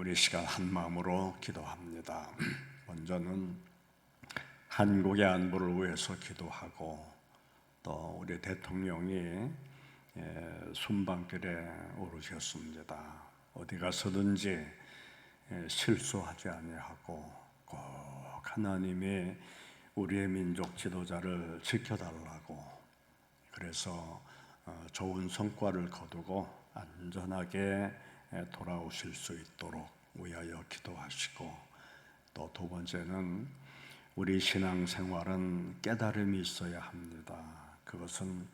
우리 시간 한 마음으로 기도합니다. 먼저는 한국의 안보를 위해서 기도하고 또 우리 대통령이 순방길에 오르셨습니다. 어디 가서든지 실수하지 아니하고 꼭 하나님이 우리의 민족 지도자를 지켜달라고, 그래서 좋은 성과를 거두고 안전하게 돌아오실 수 있도록 위하여 기도하시고, 또 두 번째는 우리 신앙생활은 깨달음이 있어야 합니다. 그것은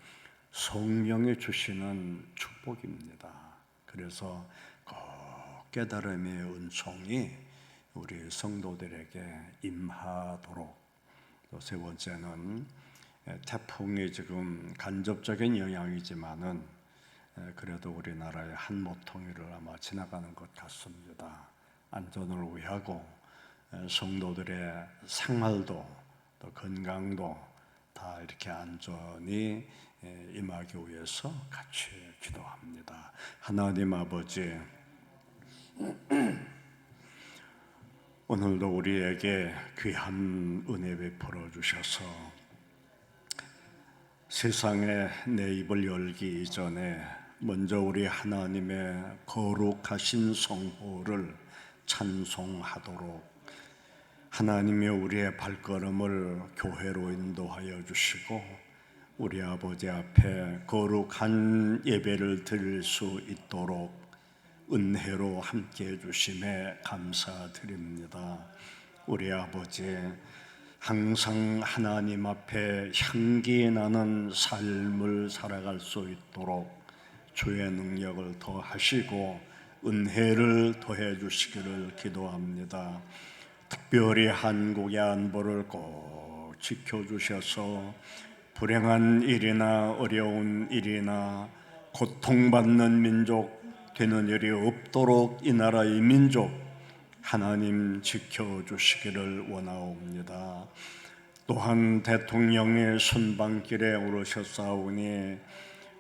성령이 주시는 축복입니다. 그래서 꼭 깨달음의 은총이 우리 성도들에게 임하도록, 또 세 번째는 태풍이 지금 간접적인 영향이지만은 그래도 우리나라의 한 모퉁이를 아마 지나가는 것 같습니다. 안전을 위하고 성도들의 생활도 또 건강도 다 이렇게 안전히 임하기 위해서 같이 기도합니다. 하나님 아버지, 오늘도 우리에게 귀한 은혜 베풀어 주셔서 세상에 내 입을 열기 이전에 먼저 우리 하나님의 거룩하신 성호를 찬송하도록 하나님이 우리의 발걸음을 교회로 인도하여 주시고 우리 아버지 앞에 거룩한 예배를 드릴 수 있도록 은혜로 함께해 주심에 감사드립니다. 우리 아버지, 항상 하나님 앞에 향기 나는 삶을 살아갈 수 있도록 주의 능력을 더하시고 은혜를 더해 주시기를 기도합니다. 특별히 한국의 안보를 꼭 지켜주셔서 불행한 일이나 어려운 일이나 고통받는 민족 되는 일이 없도록 이 나라의 민족 하나님 지켜주시기를 원하옵니다. 또한 대통령의 순방길에 오르셨사오니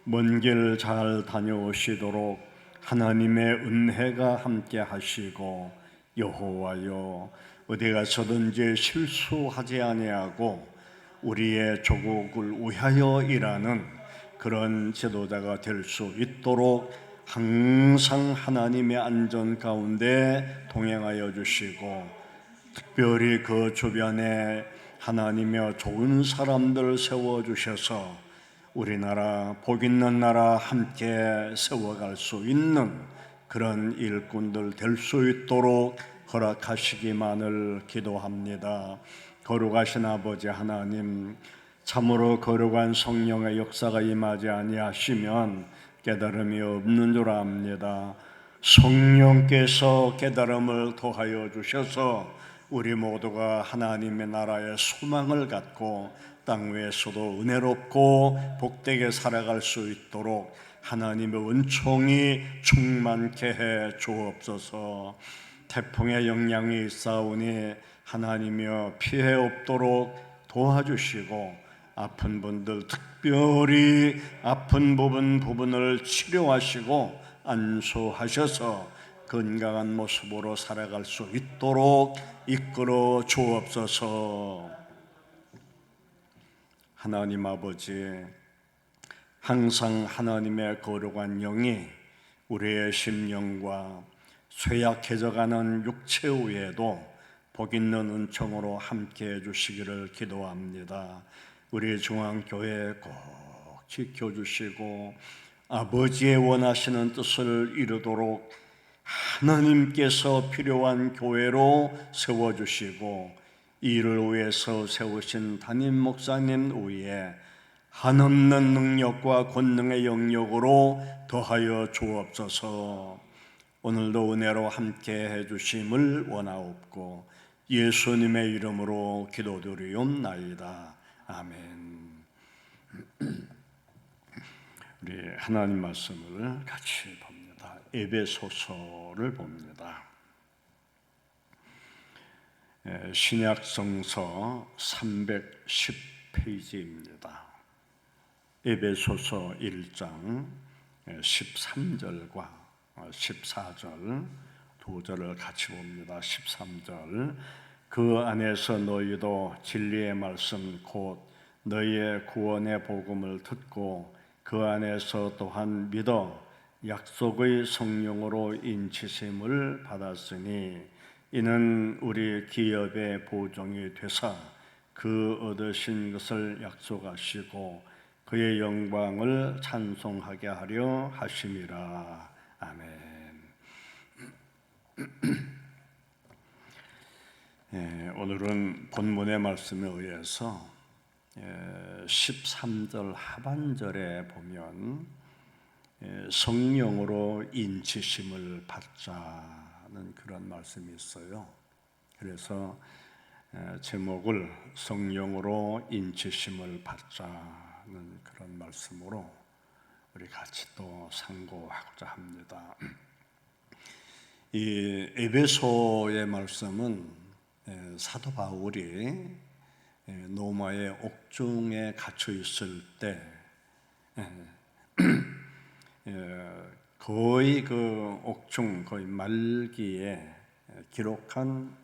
먼 길 잘 다녀오시도록 하나님의 은혜가 함께 하시고, 여호와여 어디 가서든지 실수하지 아니하고 우리의 조국을 위하여 일하는 그런 지도자가 될 수 있도록 항상 하나님의 안전 가운데 동행하여 주시고, 특별히 그 주변에 하나님의 좋은 사람들 세워주셔서 우리나라 복 있는 나라 함께 세워갈 수 있는 그런 일꾼들 될 수 있도록 허락하시기만을 기도합니다. 거룩하신 아버지 하나님, 참으로 거룩한 성령의 역사가 임하지 아니하시면 깨달음이 없는 줄 압니다. 성령께서 깨달음을 더하여 주셔서 우리 모두가 하나님의 나라의 소망을 갖고 땅 위에서도 은혜롭고 복되게 살아갈 수 있도록 하나님의 은총이 충만케 해 주옵소서. 태풍의 영향이 있사오니 하나님이여 피해 없도록 도와주시고, 아픈 분들 특별히 아픈 부분을 치료하시고 안수하셔서 건강한 모습으로 살아갈 수 있도록 이끌어 주옵소서. 하나님 아버지, 항상 하나님의 거룩한 영이 우리의 심령과 쇠약해져가는 육체 위에도 복 있는 은총으로 함께해 주시기를 기도합니다. 우리 중앙교회 꼭 지켜주시고 아버지의 원하시는 뜻을 이루도록 하나님께서 필요한 교회로 세워주시고, 이를 위해서 세우신 담임 목사님 위에 한없는 능력과 권능의 영역으로 더하여 주옵소서. 오늘도 은혜로 함께 해주심을 원하옵고 예수님의 이름으로 기도드리옵나이다. 아멘. 우리 하나님 말씀을 같이 봅니다. 에베소서를 봅니다. 신약성서 310페이지입니다. 에베소서 1장 13절과 14절 두 절을 같이 봅니다. 13절. 그 안에서 너희도 진리의 말씀 곧 너희의 구원의 복음을 듣고 그 안에서 또한 믿어 약속의 성령으로 인치심을 받았으니 이는 우리 기업의 보종이 되사 그 얻으신 것을 약속하시고 그의 영광을 찬송하게 하려 하심이라. 아멘. 오늘은 본문의 말씀에 의해서 13절 하반절에 보면 성령으로 인치심을 받자는 그런 말씀이 있어요. 그래서 제목을 성령으로 인치심을 받자는 그런 말씀으로 우리 같이 또 상고하고자 합니다. 이 에베소의 말씀은 사도 바울이 로마의 옥중에 갇혀 있을 때 거의 그 옥중 거의 말기에 기록한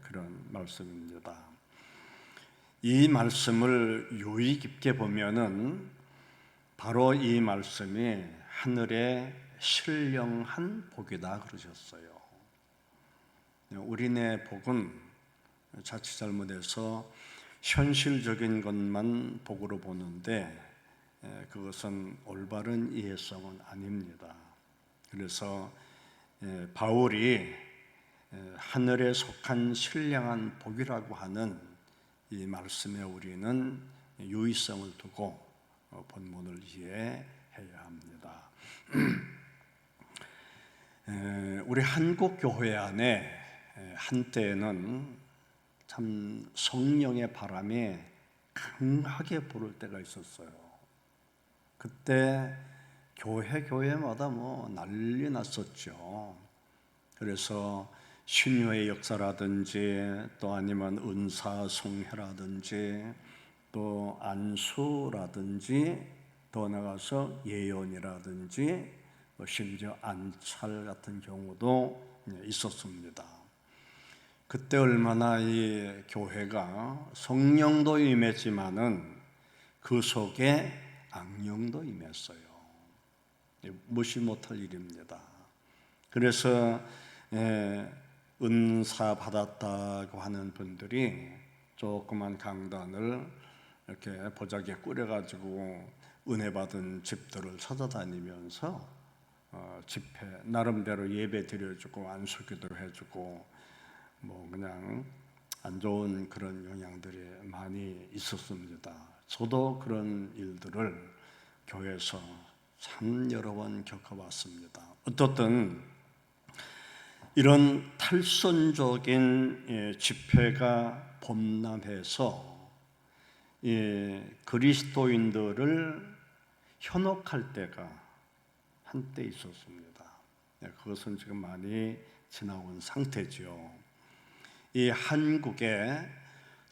그런 말씀입니다. 이 말씀을 유의 깊게 보면은 바로 이 말씀이 하늘의 신령한 복이다 그러셨어요. 우리네 복은 자칫 잘못해서 현실적인 것만 복으로 보는데 그것은 올바른 이해성은 아닙니다. 그래서 바울이 하늘에 속한 신령한 복이라고 하는 이 말씀에 우리는 유의성을 두고 본문을 이해해야 합니다. 우리 한국 교회 안에 한때는 참 성령의 바람이 강하게 불을 때가 있었어요. 그때 교회마다 난리 났었죠. 그래서 신유의 역사라든지 또 아니면 은사송회라든지 또 안수라든지 더 나가서 예언이라든지 심지어 안찰 같은 경우도 있었습니다. 그때 얼마나 이 교회가 성령도 임했지만은 그 속에 악령도 임했어요. 무시 못할 일입니다. 그래서 은사 받았다고 하는 분들이 조그만 강단을 이렇게 보자기에 꾸려가지고 은혜 받은 집들을 찾아다니면서 집회 나름대로 예배 드려주고 안수기도 해주고 그냥 안 좋은 그런 영향들이 많이 있었습니다. 저도 그런 일들을 교회에서 참 여러 번 겪어봤습니다. 어떻든 이런 탈선적인 집회가 범람해서 그리스도인들을 현혹할 때가 한때 있었습니다. 그것은 지금 많이 지나온 상태죠. 이 한국의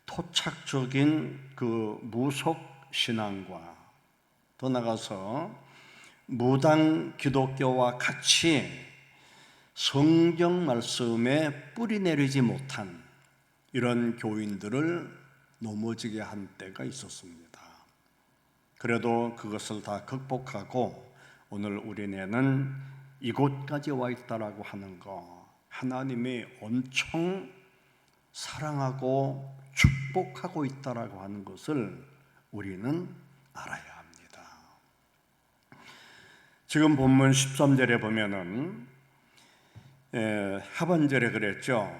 토착적인 그 무속 신앙과 더 나가서 무당 기독교와 같이 성경 말씀에 뿌리 내리지 못한 이런 교인들을 넘어지게 한 때가 있었습니다. 그래도 그것을 다 극복하고 오늘 우리네는 이곳까지 와 있다라고 하는 거, 하나님이 엄청 사랑하고 축복하고 있다라고 하는 것을 우리는 알아야 합니다. 지금 본문 13절에 보면은 하반절에 그랬죠.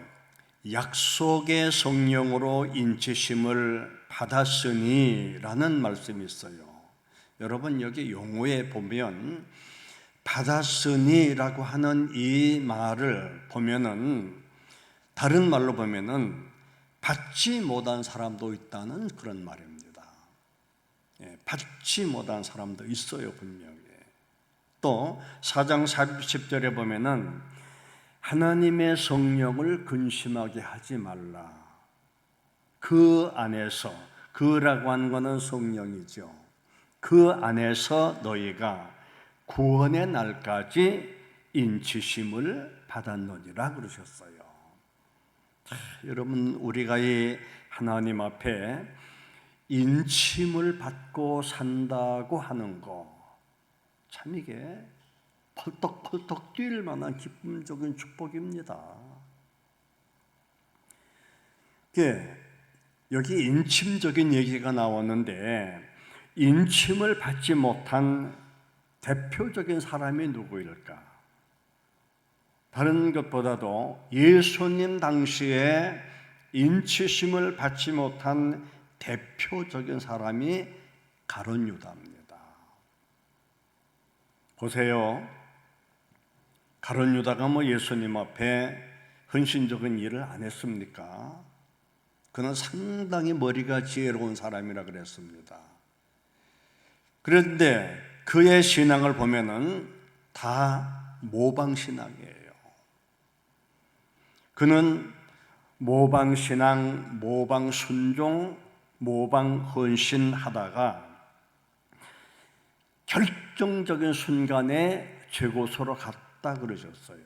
약속의 성령으로 인치심을 받았으니 라는 말씀이 있어요. 여러분 여기 용어에 보면 받았으니 라고 하는 이 말을 보면은 다른 말로 보면은 받지 못한 사람도 있다는 그런 말입니다. 받지 못한 사람도 있어요, 분명히. 또 4장 40절에 보면은 하나님의 성령을 근심하게 하지 말라. 그 안에서, 그라고 하는 것은 성령이죠. 그 안에서 너희가 구원의 날까지 인치심을 받았느니라 그러셨어요. 여러분, 우리가 이 하나님 앞에 인침을 받고 산다고 하는 거, 참 이게 펄떡펄떡 뛸 만한 기쁨적인 축복입니다. 여기 인침적인 얘기가 나왔는데, 인침을 받지 못한 대표적인 사람이 누구일까? 다른 것보다도 예수님 당시에 인치심을 받지 못한 대표적인 사람이 가룟 유다입니다. 보세요. 가룟 유다가 예수님 앞에 헌신적인 일을 안 했습니까? 그는 상당히 머리가 지혜로운 사람이라 그랬습니다. 그런데 그의 신앙을 보면은 다 모방신앙이에요. 그는 모방신앙, 모방순종, 모방헌신하다가 결정적인 순간에 제고소로 갔다 그러셨어요.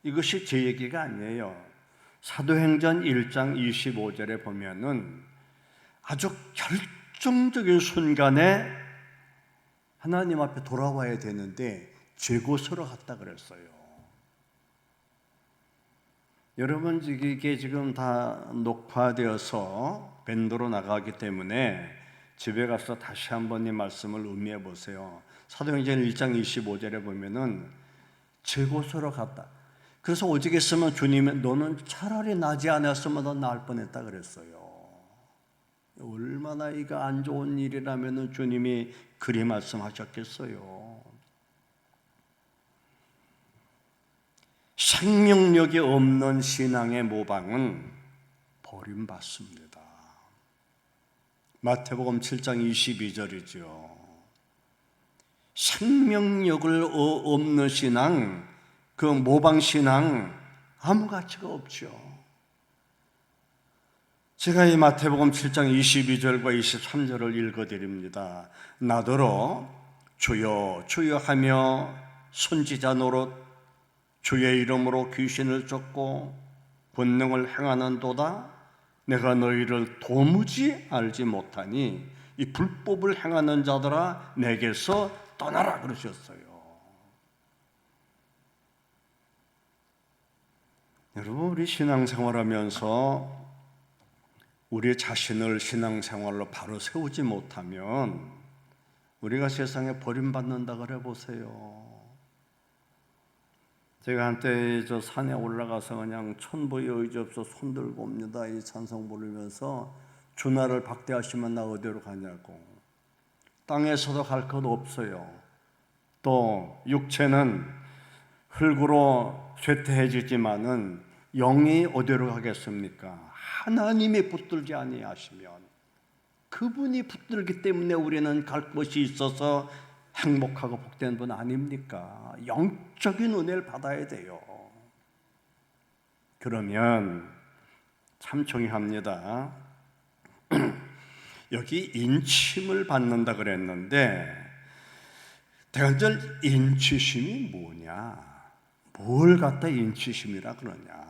이것이 제 얘기가 아니에요. 사도행전 1장 25절에 보면은 아주 결정적인 순간에 하나님 앞에 돌아와야 되는데 제고소로 갔다 그랬어요. 여러분, 이게 지금 다 녹화되어서 밴드로 나가기 때문에 집에 가서 다시 한번 이 말씀을 음미해 보세요. 사도행전 1장 25절에 보면은 제고소로 갔다. 그래서 오직했으면 주님은 너는 차라리 나지 않았으면 더 나을 뻔했다 그랬어요. 얼마나 이거 안 좋은 일이라면은 주님이 그리 말씀하셨겠어요. 생명력이 없는 신앙의 모방은 버림받습니다. 마태복음 7장 22절이죠. 생명력을 없는 신앙, 그 모방 신앙 아무 가치가 없죠. 제가 이 마태복음 7장 22절과 23절을 읽어드립니다. 나더러 주여 주여 하며 선지자 노릇 주의 이름으로 귀신을 쫓고 권능을 행하는도다. 내가 너희를 도무지 알지 못하니 이 불법을 행하는 자들아 내게서 떠나라 그러셨어요. 여러분, 우리 신앙생활하면서 우리 자신을 신앙생활로 바로 세우지 못하면 우리가 세상에 버림받는다 그래 보세요. 제가 한때 저 산에 올라가서 그냥 천부의 의지 없어 손 들고 옵니다. 이 찬송 부르면서 주 나를 박대하시면 나 어디로 가냐고. 땅에서도 갈 것 없어요. 또 육체는 흙으로 쇠퇴해지지만은 영이 어디로 가겠습니까? 하나님이 붙들지 아니하시면, 그분이 붙들기 때문에 우리는 갈 곳이 있어서 행복하고 복된 분 아닙니까? 영적인 은혜를 받아야 돼요. 그러면 참 중요합니다. 여기 인침을 받는다 그랬는데 대간절 인치심이 뭐냐? 뭘 갖다 인치심이라 그러냐?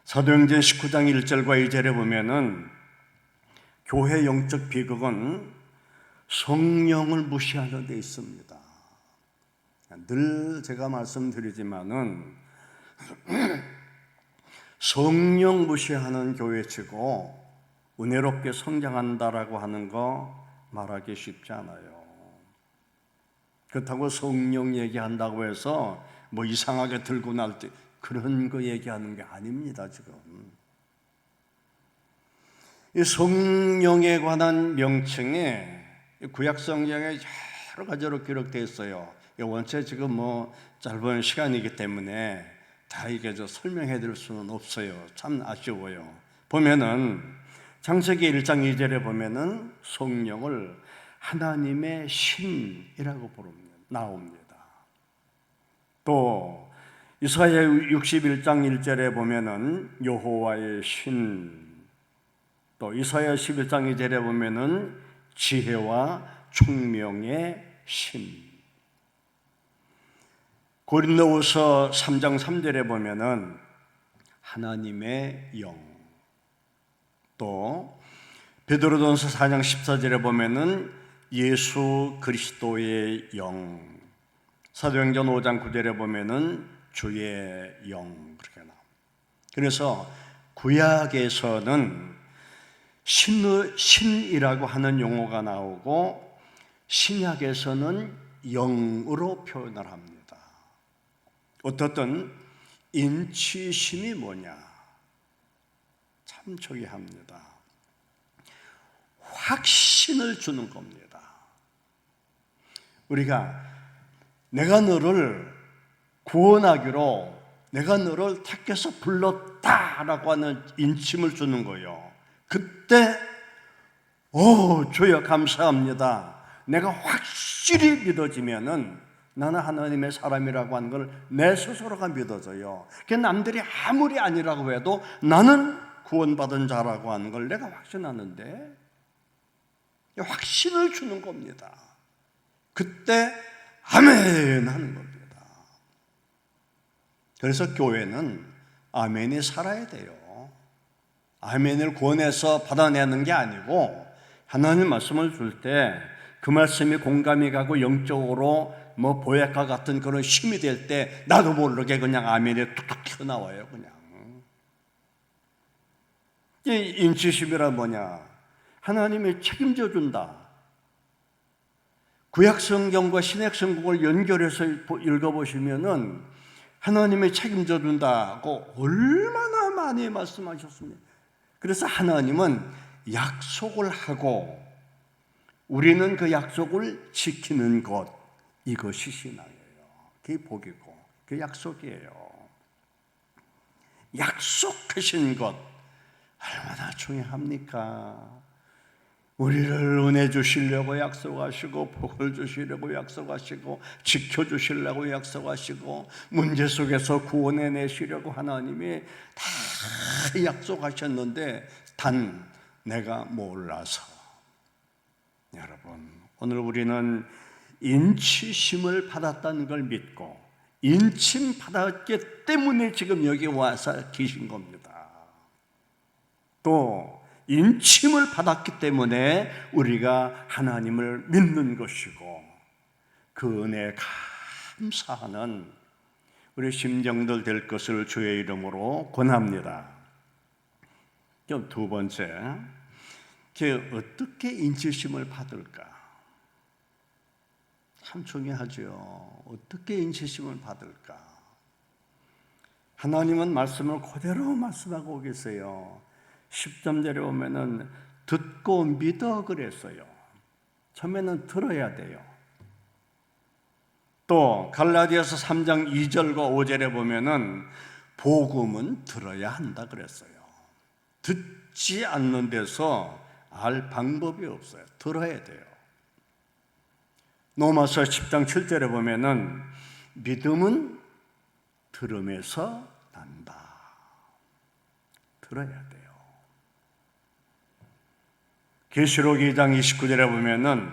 사도행전 19장 1절과 2절에 보면은 교회 영적 비극은 성령을 무시하는 데 있습니다. 늘 제가 말씀드리지만은 성령 무시하는 교회치고 은혜롭게 성장한다라고 하는 거 말하기 쉽지 않아요. 그렇다고 성령 얘기한다고 해서 이상하게 들고 날 때 그런 거 얘기하는 게 아닙니다. 지금 이 성령에 관한 명칭에 구약 성경에 여러 가지로 기록되어 있어요. 원체 지금 짧은 시간이기 때문에 다 이게 설명해 드릴 수는 없어요. 참 아쉬워요. 보면은 창세기 1장 2절에 보면은 성령을 하나님의 신이라고 나옵니다. 또 이사야 61장 1절에 보면은 여호와의 신, 또 이사야 11장 2절에 보면은 지혜와 총명의 신. 고린도후서 3장 3절에 보면은 하나님의 영, 또 베드로전서 4장 14절에 보면은 예수 그리스도의 영, 사도행전 5장 9절에 보면은 주의 영, 그렇게 나옵니다. 그래서 구약에서는 신이라고 하는 용어가 나오고 신약에서는 영으로 표현을 합니다. 어떻든 인치심이 뭐냐? 참 중요합니다. 확신을 주는 겁니다. 우리가 내가 너를 구원하기로 내가 너를 택해서 불렀다라고 하는 인침을 주는 거예요. 그때 주여 감사합니다. 내가 확실히 믿어지면은 나는 하나님의 사람이라고 하는 걸 내 스스로가 믿어져요. 남들이 아무리 아니라고 해도 나는 구원받은 자라고 하는 걸 내가 확신하는데 확신을 주는 겁니다. 그때 아멘 하는 겁니다. 그래서 교회는 아멘이 살아야 돼요. 아멘을 구원해서 받아내는 게 아니고 하나님 말씀을 줄 때 그 말씀이 공감이 가고 영적으로 보약과 같은 그런 힘이 될 때 나도 모르게 그냥 아멘이 툭툭 튀어나와요. 그냥 이 인치심이란 뭐냐? 하나님이 책임져 준다. 구약 성경과 신약 성경을 연결해서 읽어보시면은 하나님이 책임져 준다고 얼마나 많이 말씀하셨습니까? 그래서 하나님은 약속을 하고 우리는 그 약속을 지키는 것, 이것이 신앙이에요. 그게 복이고 그게 약속이에요. 약속하신 것 얼마나 중요합니까? 우리를 은혜 주시려고 약속하시고 복을 주시려고 약속하시고 지켜주시려고 약속하시고 문제 속에서 구원해내시려고 하나님이 다 약속하셨는데 단 내가 몰라서. 여러분, 오늘 우리는 인치심을 받았다는 걸 믿고 인침 받았기 때문에 지금 여기 와서 계신 겁니다. 또 인침을 받았기 때문에 우리가 하나님을 믿는 것이고 그 은혜에 감사하는 우리 심정들 될 것을 주의 이름으로 권합니다. 그럼 두 번째, 어떻게 인치심을 받을까? 참 중요하죠. 어떻게 인치심을 받을까? 하나님은 말씀을 그대로 말씀하고 계세요. 10절에 보면은 듣고 믿어 그랬어요. 처음에는 들어야 돼요. 또 갈라디아서 3장 2절과 5절에 보면은 복음은 들어야 한다 그랬어요. 듣지 않는 데서 알 방법이 없어요. 들어야 돼요. 로마서 10장 7절에 보면은 믿음은 들음에서 난다. 들어야 돼요. 계시록 2장 29절에 보면은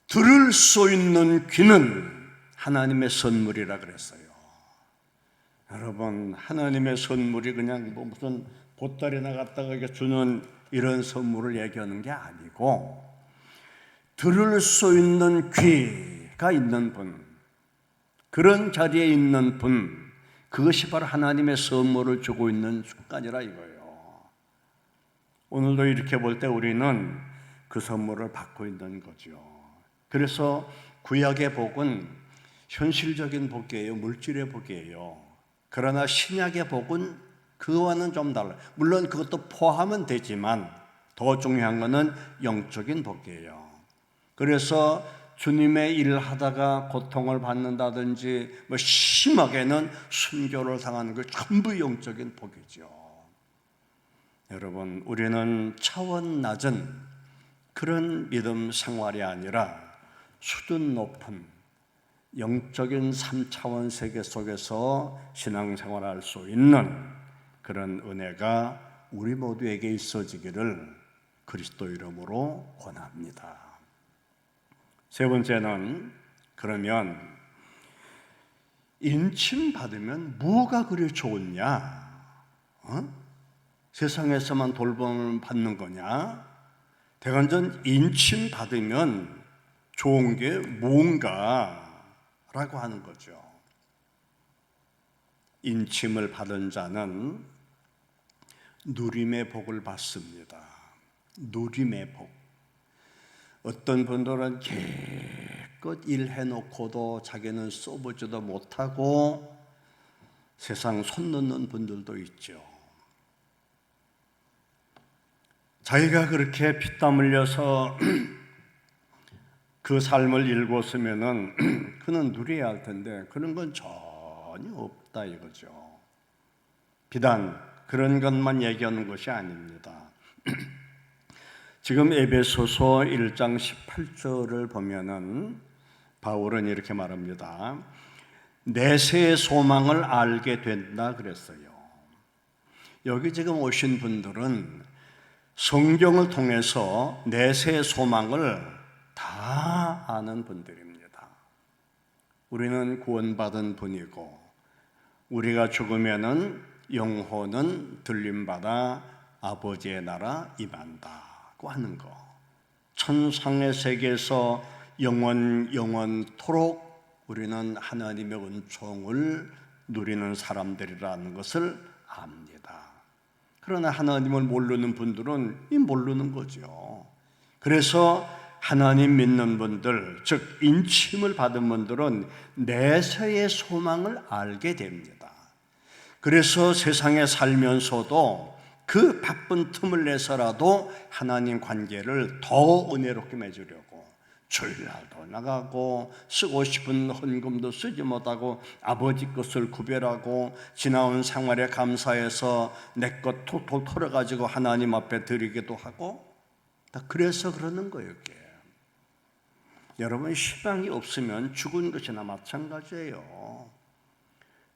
들을 수 있는 귀는 하나님의 선물이라 그랬어요. 여러분, 하나님의 선물이 그냥 무슨 보따리나 갖다가 주는 이런 선물을 얘기하는 게 아니고 들을 수 있는 귀가 있는 분, 그런 자리에 있는 분, 그것이 바로 하나님의 선물을 주고 있는 순간이라 이거예요. 오늘도 이렇게 볼 때 우리는 그 선물을 받고 있는 거죠. 그래서 구약의 복은 현실적인 복이에요. 물질의 복이에요. 그러나 신약의 복은 그와는 좀 달라요. 물론 그것도 포함은 되지만 더 중요한 것은 영적인 복이에요. 그래서 주님의 일을 하다가 고통을 받는다든지 심하게는 순교를 당하는 게 전부 영적인 복이죠. 여러분, 우리는 차원 낮은 그런 믿음 생활이 아니라 수준 높은 영적인 3차원 세계 속에서 신앙생활을 할 수 있는 그런 은혜가 우리 모두에게 있어지기를 그리스도 이름으로 권합니다. 세 번째는 그러면 인침 받으면 뭐가 그리 좋냐? 세상에서만 돌봄을 받는 거냐? 대관전 인침 받으면 좋은 게 뭔가라고 하는 거죠. 인침을 받은 자는 누림의 복을 받습니다. 누림의 복. 어떤 분들은 기껏 일해놓고도 자기는 써보지도 못하고 세상 손 놓는 분들도 있죠. 자기가 그렇게 피땀 흘려서 그 삶을 일궜으면은 그는 누려야 할 텐데 그런 건 전혀 없다 이거죠. 비단 그런 것만 얘기하는 것이 아닙니다. 지금 에베소서 1장 18절을 보면은 바울은 이렇게 말합니다. 내세의 소망을 알게 된다 그랬어요. 여기 지금 오신 분들은 성경을 통해서 내세의 소망을 다 아는 분들입니다. 우리는 구원받은 분이고 우리가 죽으면은 영혼은 들림받아 아버지의 나라 임한다고 하는 거. 천상의 세계에서 영원토록 우리는 하나님의 은총을 누리는 사람들이라는 것을 압니다. 그러나 하나님을 모르는 분들은 모르는 거죠. 그래서 하나님 믿는 분들, 즉 인침을 받은 분들은 내세의 소망을 알게 됩니다. 그래서 세상에 살면서도 그 바쁜 틈을 내서라도 하나님 관계를 더 은혜롭게 맺으려고 주일날도 나가고 쓰고 싶은 헌금도 쓰지 못하고 아버지 것을 구별하고 지나온 생활에 감사해서 내 것 톡톡 털어가지고 하나님 앞에 드리기도 하고 다 그래서 그러는 거예요. 이게. 여러분 희망이 없으면 죽은 것이나 마찬가지예요.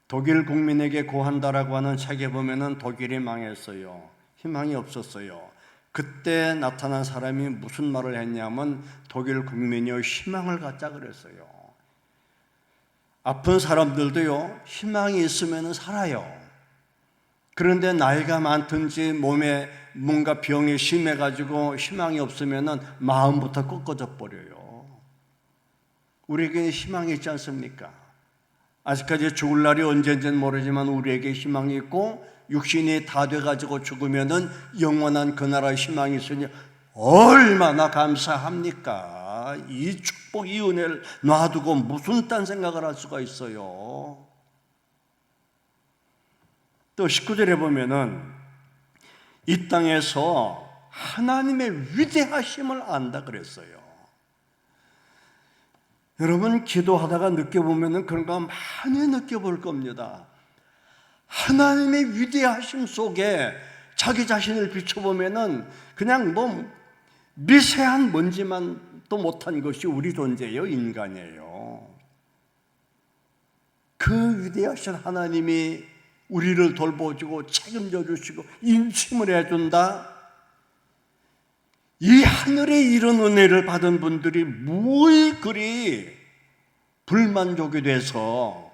독일 국민에게 고한다라고 하는 책에 보면은 독일이 망했어요. 희망이 없었어요. 그때 나타난 사람이 무슨 말을 했냐면 독일 국민이요 희망을 갖자 그랬어요. 아픈 사람들도요 희망이 있으면 살아요. 그런데 나이가 많든지 몸에 뭔가 병이 심해가지고 희망이 없으면 마음부터 꺾어져 버려요. 우리에게 희망이 있지 않습니까? 아직까지 죽을 날이 언제인지는 모르지만 우리에게 희망이 있고 육신이 다 돼가지고 죽으면은 영원한 그 나라의 희망이 있으니 얼마나 감사합니까? 이 축복, 이 은혜를 놔두고 무슨 딴 생각을 할 수가 있어요? 또 19절에 보면은 이 땅에서 하나님의 위대하심을 안다 그랬어요. 여러분 기도하다가 느껴보면은 그런 거 많이 느껴볼 겁니다. 하나님의 위대하심 속에 자기 자신을 비춰보면은 그냥 미세한 먼지만 또 못한 것이 우리 존재예요, 인간이에요. 그 위대하신 하나님이 우리를 돌보시고 책임져 주시고 인침을 해준다. 이 하늘에 이런 은혜를 받은 분들이 뭘 그리 불만족이 돼서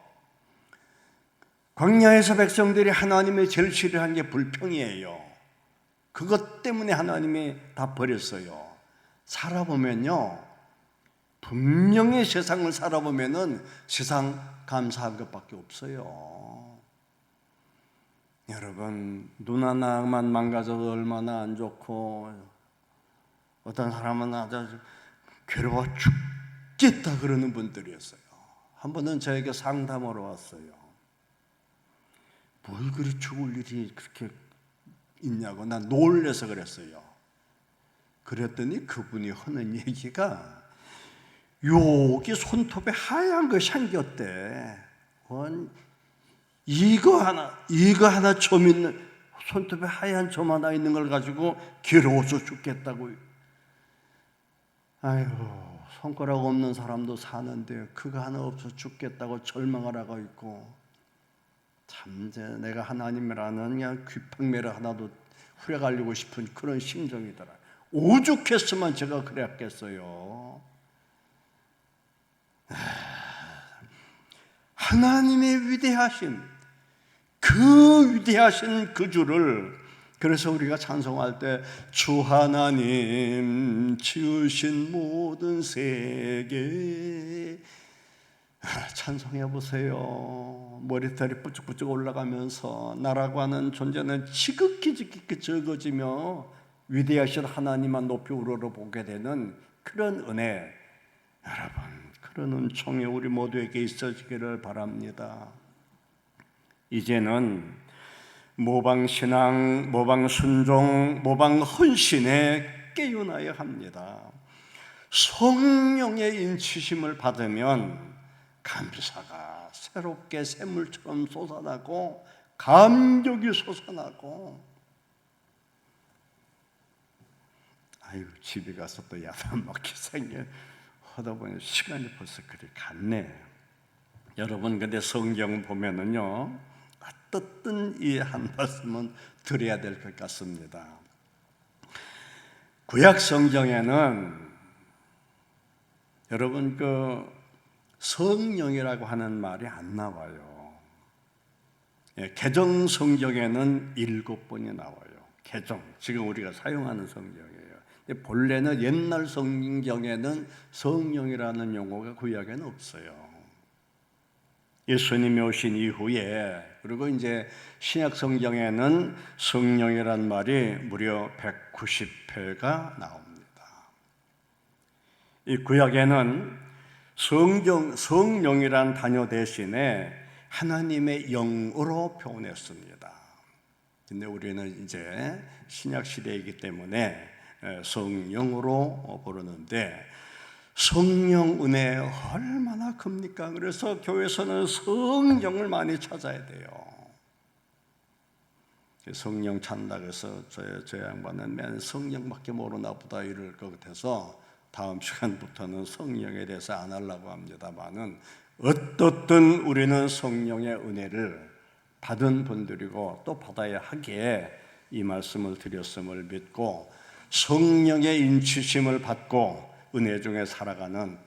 광야에서 백성들이 하나님의 제일 싫어한 게 불평이에요. 그것 때문에 하나님이 다 버렸어요. 살아보면요 분명히 세상을 살아보면은 세상 감사한 것밖에 없어요. 여러분 눈 하나만 망가져도 얼마나 안 좋고 어떤 사람은 아주 괴로워 죽겠다 그러는 분들이었어요. 한 번은 저에게 상담하러 왔어요. 뭘 그리 죽을 일이 그렇게 있냐고 난 놀래서 그랬어요. 그랬더니 그분이 하는 얘기가 여기 손톱에 하얀 거 생겼대. 이거 하나 점 있는 손톱에 하얀 점 하나 있는 걸 가지고 괴로워서 죽겠다고. 아이고 손가락 없는 사람도 사는데 그거 하나 없어 죽겠다고 절망을 하고 있고 참 내가 하나님이라는 그냥 귀팡매를 하나도 후려가려고 싶은 그런 심정이더라. 오죽했으면 제가 그랬겠어요. 하나님의 위대하신 그 위대하신 그 주를, 그래서 우리가 찬송할 때 주 하나님 지으신 모든 세계 찬송해 보세요. 머리털이 뿌쭉뿌쭉 올라가면서 나라고 하는 존재는 지극히 적어지며 위대하신 하나님만 높이 우러러보게 되는 그런 은혜, 여러분 그런 은총이 우리 모두에게 있어지기를 바랍니다. 이제는 모방신앙, 모방순종, 모방헌신에 깨어나야 합니다. 성령의 인치심을 받으면 감사가 새롭게 샘물처럼 솟아나고 감격이 솟아나고, 아유 집에 가서 또 야단 맞게 생겨 하다 보니 시간이 벌써 그리 갔네. 여러분 근데 성경 보면은요 어떻든 이 한 말씀은 드려야 될 것 같습니다. 구약 성경에는 여러분 그 성령이라고 하는 말이 안 나와요. 개정 성경에는 7번이 나와요. 개정, 지금 우리가 사용하는 성경이에요. 본래는 옛날 성경에는 성령이라는 용어가 구약에는 없어요. 예수님이 오신 이후에, 그리고 이제 신약 성경에는 성령이란 말이 무려 190회가 나옵니다. 이 구약에는 성령이란 단어 대신에 하나님의 영으로 표현했습니다. 근데 우리는 이제 신약 시대이기 때문에 성령으로 부르는데, 성령 은혜 얼마나 큽니까? 그래서 교회에서는 성령을 많이 찾아야 돼요. 성령 찬다 그래서 저 양반은 맨 성령밖에 모르나 보다 이럴 것 같아서 다음 시간부터는 성령에 대해서 안 하려고 합니다만은, 어떻든 우리는 성령의 은혜를 받은 분들이고 또 받아야 하기에 이 말씀을 드렸음을 믿고, 성령의 인치심을 받고 은혜 중에 살아가는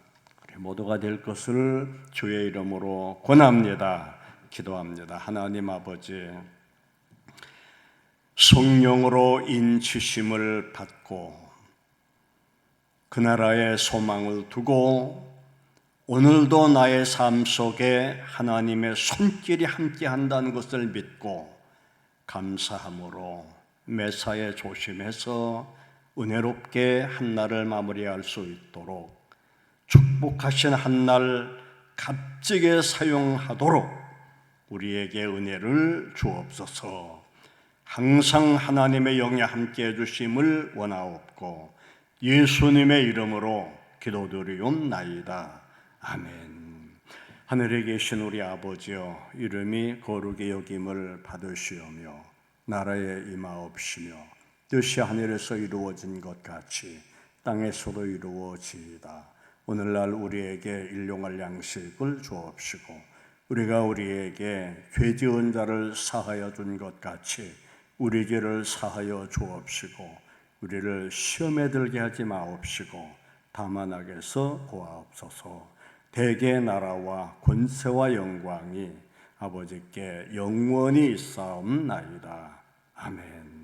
우리 모두가 될 것을 주의 이름으로 권합니다. 기도합니다. 하나님 아버지, 성령으로 인치심을 받고 그 나라의 소망을 두고 오늘도 나의 삶 속에 하나님의 손길이 함께 한다는 것을 믿고 감사함으로 매사에 조심해서 은혜롭게 한 날을 마무리할 수 있도록, 축복하신 한 날 값지게 사용하도록 우리에게 은혜를 주옵소서. 항상 하나님의 영에 함께 해주심을 원하옵고 예수님의 이름으로 기도드리옵나이다. 아멘. 하늘에 계신 우리 아버지여, 이름이 거룩히 여김을 받으시오며 나라에 임하옵시며 뜻이 하늘에서 이루어진 것 같이 땅에서도 이루어지이다. 오늘날 우리에게 일용할 양식을 주옵시고 우리가 우리에게 죄 지은 자를 사하여 준 것 같이 우리 죄를 사하여 주옵시고 우리를 시험에 들게 하지 마옵시고 다만 악에서 구하옵소서. 대개 나라와 권세와 영광이 아버지께 영원히 있사옵나이다. 아멘.